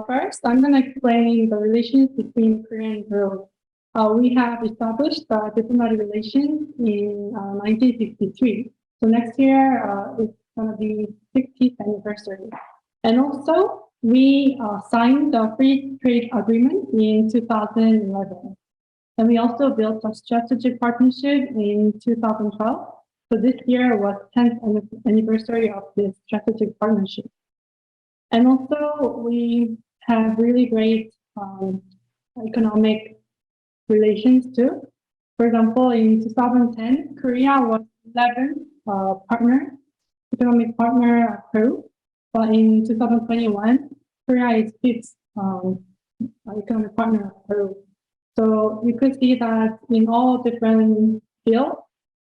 First, I'm going to explain the relations between Korea and Peru. We have established diplomatic relations in 1963. So next year, it's going to be 60th anniversary. And also, we signed the free trade agreement in 2011. And we also built a strategic partnership in 2012. So this year was 10th anniversary of this strategic partnership. And also, we have really great economic relations too. For example, in 2010, Korea was 11th economic partner of Peru. But in 2021, Korea is 5th economic partner of Peru. So you could see that in all different fields,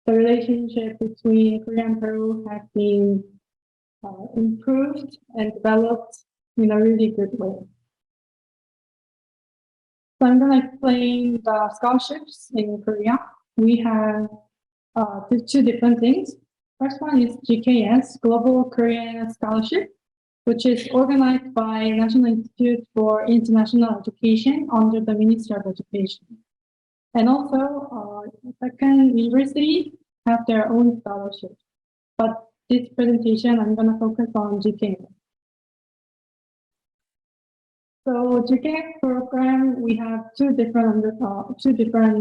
the relationship between Korea and Peru has been improved and developed in a really good way. So I'm going to explain the scholarships in Korea. We have two different things. First one is GKS, Global Korean Scholarship, which is organized by National Institute for International Education under the Ministry of Education. And also, second, universities have their own scholarships. But this presentation, I'm going to focus on GKS. So GKS program, we have two different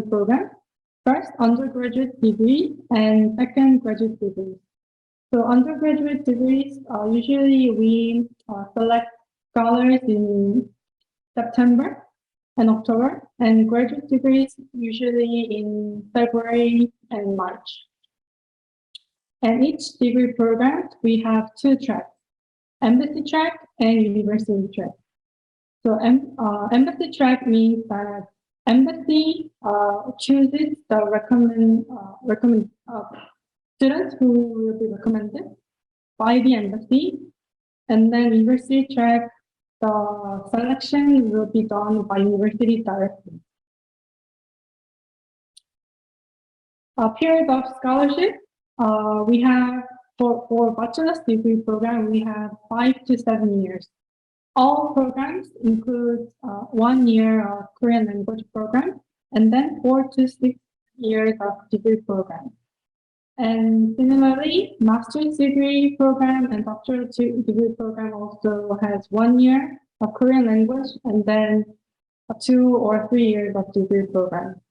programs. First, undergraduate degree, and second, graduate degree. So undergraduate degrees, usually we select scholars in September and October, and graduate degrees usually in February and March. And each degree program, we have two tracks, embassy track and university track. So embassy track means that embassy chooses the students who will be recommended by the embassy, and then university track, the selection will be done by university directly. A period of scholarship, we have for bachelor's degree program, we have 5 to 7 years. All programs include 1 year of Korean language program, and then 4 to 6 years of degree program. And similarly, master's degree program and doctoral degree program also has 1 year of Korean language and then 2 or 3 years of degree program.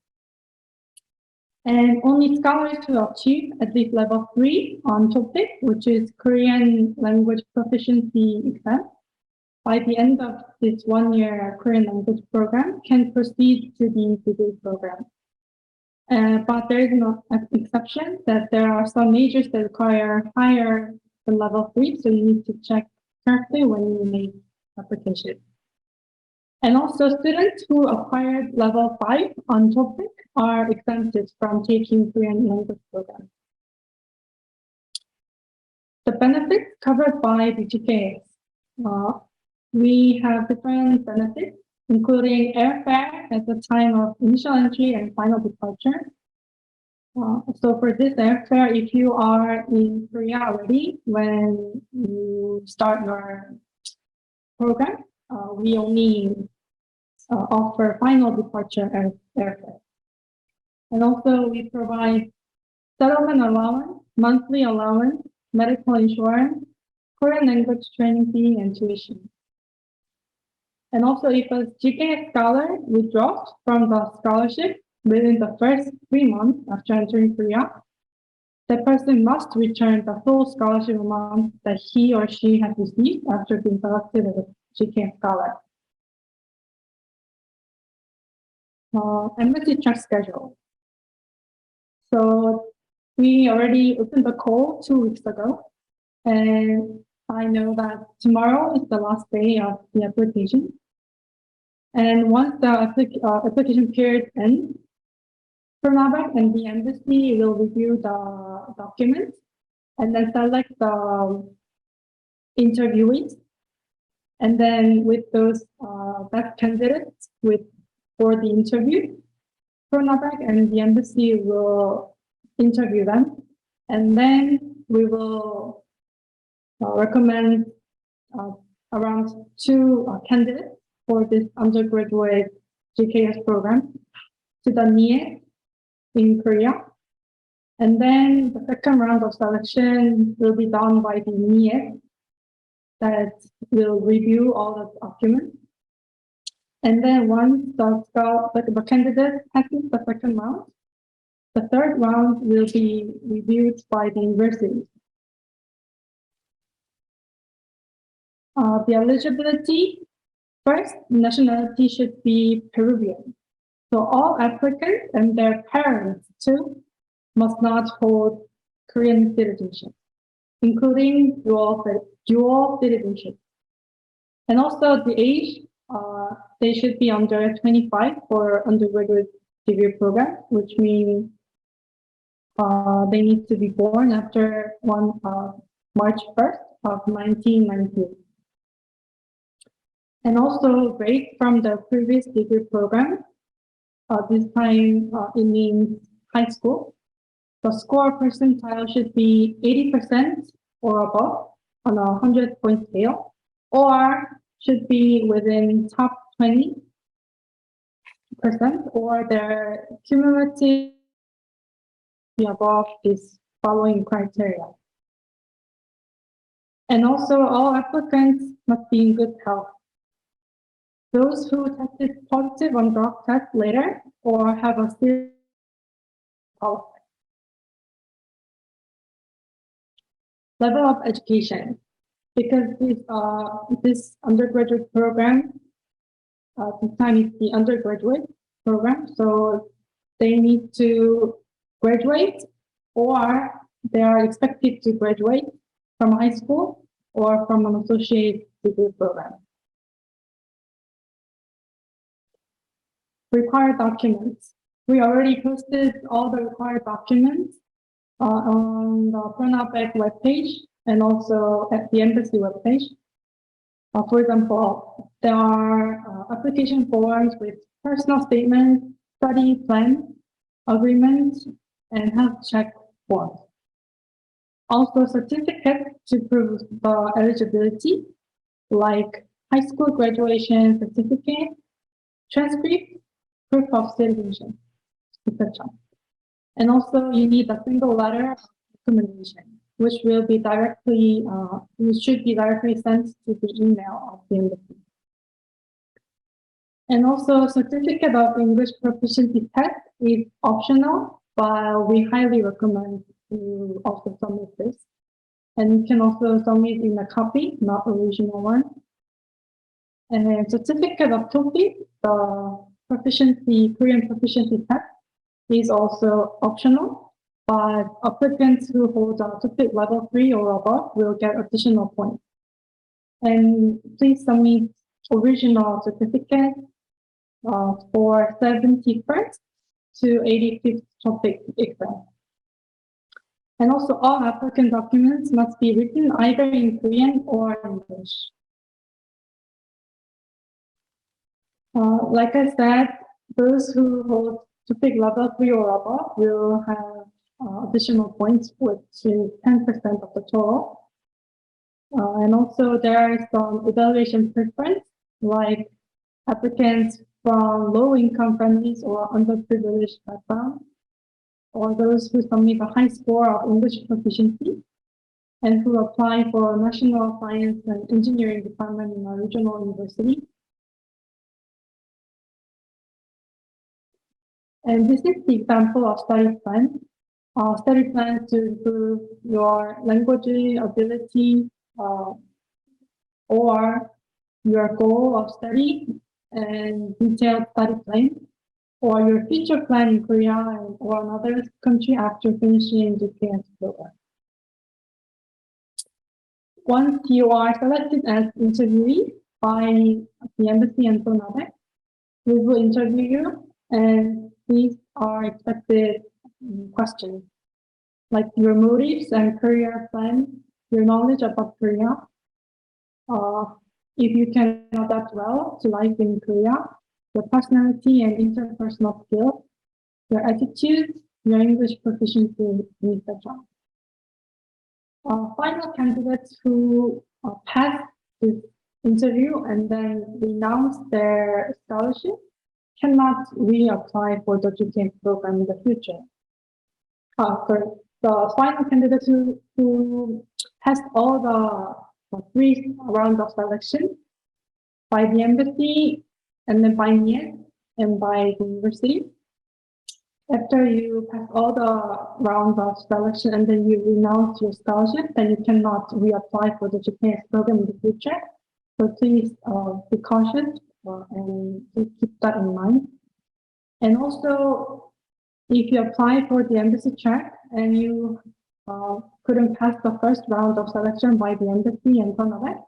And only scholars who achieve at least level 3 on TOEIC, which is Korean language proficiency exam, by the end of this 1 year Korean language program can proceed to the degree program. But there is no exception that there are some majors that require higher than level 3, so you need to check carefully when you make application. And also students who acquired level 5 on TOEIC are exempted from taking Korean language program. The benefits covered by the GKS. We have different benefits, including airfare at the time of initial entry and final departure. So for this airfare, if you are in Korea already when you start your program, we only offer final departure airfare. And also we provide settlement allowance, monthly allowance, medical insurance, Korean language training fee, and tuition. And also, if a GKS scholar withdraws from the scholarship within the first 3 months after entering Korea, the person must return the full scholarship amount that he or she has received after being selected as a GKS scholar. Embassy track schedule. So we already opened the call 2 weeks ago, and I know that tomorrow is the last day of the application. And once the application period ends, Pronabec and the embassy will review the documents and then select the interviewees. And then with those best candidates for the interview, Pronabec and the embassy will interview them. And then we will recommend around 2 candidates for this undergraduate GKS program to the NIE in Korea. And then the second round of selection will be done by the NIE that will review all the documents. And then once the candidate passes the second round, the third round will be reviewed by the university. The eligibility, first, nationality should be Peruvian. So all applicants and their parents too must not hold Korean citizenship, including dual citizenship. And also the age, they should be under 25 for undergraduate degree program, which means they need to be born after March 1st of 1998. And also grade from the previous degree program. This time it means high school. The score percentile should be 80% or above on a 100-point scale, or should be within top 20% or their cumulative above this following criteria. And also all applicants must be in good health. Those who tested positive on drug test later or have a serious health. Level of education, because this undergraduate program, this time is the undergraduate program, so they need to graduate or they are expected to graduate from high school or from an associate degree program. Required documents. We already posted all the required documents on the Pronabec webpage and also at the embassy webpage. For example, there are application forms with personal statements, study plan, agreement, and health check forms. Also certificates to prove the eligibility, like high school graduation certificate, transcript, proof of citizenship, etc. And also you need a single letter of recommendation, which will be directly, which should be directly sent to the email of the embassy. And also certificate of English proficiency test is optional, but we highly recommend you also submit this. And you can also submit in a copy, not original one. And then certificate of TOEFL, the Korean proficiency test, is also optional, but applicants who hold a TOEFL level 3 or above will get additional points. And please submit original certificate for 71st to 85th TOEFL exam. And also all applicant documents must be written either in Korean or English. Like I said, those who hold TOEFL level 3 or above will have additional points, which is 10% of the total. And also there is some evaluation preference, like applicants from low-income families or underprivileged background, or those who submit a high score of English proficiency and who apply for National Science and Engineering Department in a regional university. And this is the example of study plan. Study plan to improve your language ability or your goal of study and detailed study plan, or your future plan in Korea or another country after finishing the GKS program. Once you are selected as interviewee by the embassy and Pronabec, we will interview you, and these are expected questions, like your motives and career plan, your knowledge about Korea, if you can adapt well to life in Korea, your personality and interpersonal skills, your attitude, your English proficiency, etc. Final candidates who pass this interview and then renounce their scholarship cannot reapply for the GK program in the future. For the final candidate who passed all the 3 rounds of selection by the embassy and then by NIET and by the university. After you pass all the rounds of selection and then you renounce your scholarship, then you cannot reapply for the GKS program in the future. So please be cautious and keep that in mind. And also, if you apply for the embassy track and you couldn't pass the first round of selection by the embassy and Pronabec,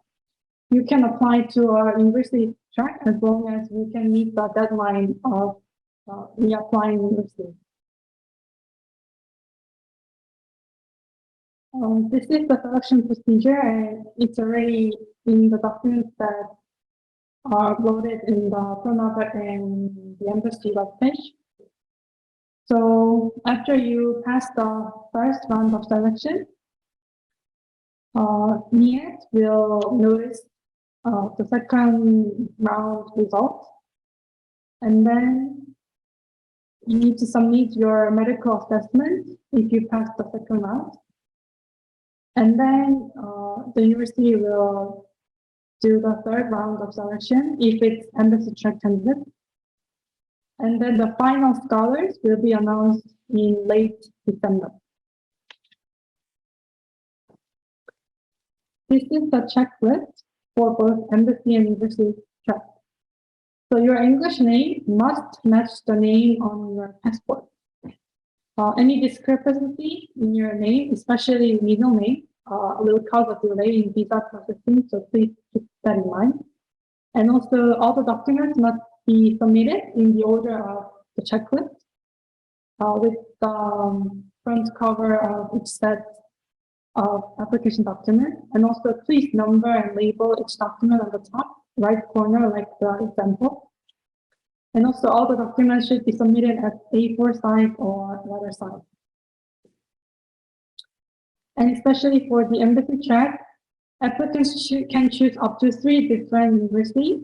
you can apply to our university track as long as you can meet the deadline of reapplying university. This is the selection procedure, and it's already in the documents that are uploaded in the Pronabec and the embassy webpage. So after you pass the first round of selection, NIET will notice the second round results, and then you need to submit your medical assessment if you pass the second round. And then the university will do the third round of selection if it's embassy track candidate. And then the final scholars will be announced in late December. This is the checklist for both embassy and university track. So your English name must match the name on your passport. Any discrepancy in your name, especially middle name, will cause a delay in visa processing, so please keep that in mind. And also, all the documents must be submitted in the order of the checklist, with the front cover of each set of application document. And also, please number and label each document on the top right corner, like the example. And also, all the documents should be submitted at A4 size or letter size. And especially for the embassy track, applicants can choose up to 3 different universities.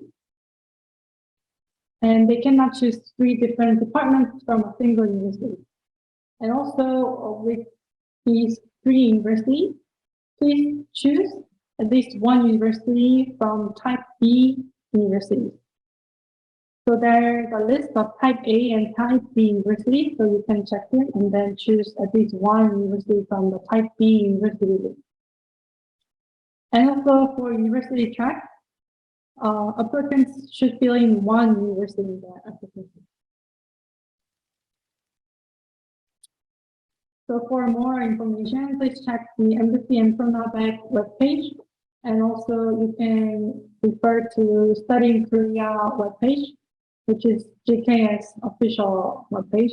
And they cannot choose 3 different departments from a single university. And also, with these 3 universities, please choose at least 1 university from type B universities. So there's a list of type A and type B universities, so you can check it and then choose at least 1 university from the type B university list. And also for university track, applicants should fill in 1 university in their application. So for more information, please check the Embassy and Pronabec webpage. And also you can refer to Studying Korea webpage, which is GKS official webpage,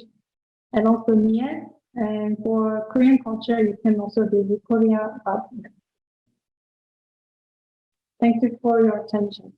and also NIET. And for Korean culture, you can also visit Korea.net. Thank you for your attention.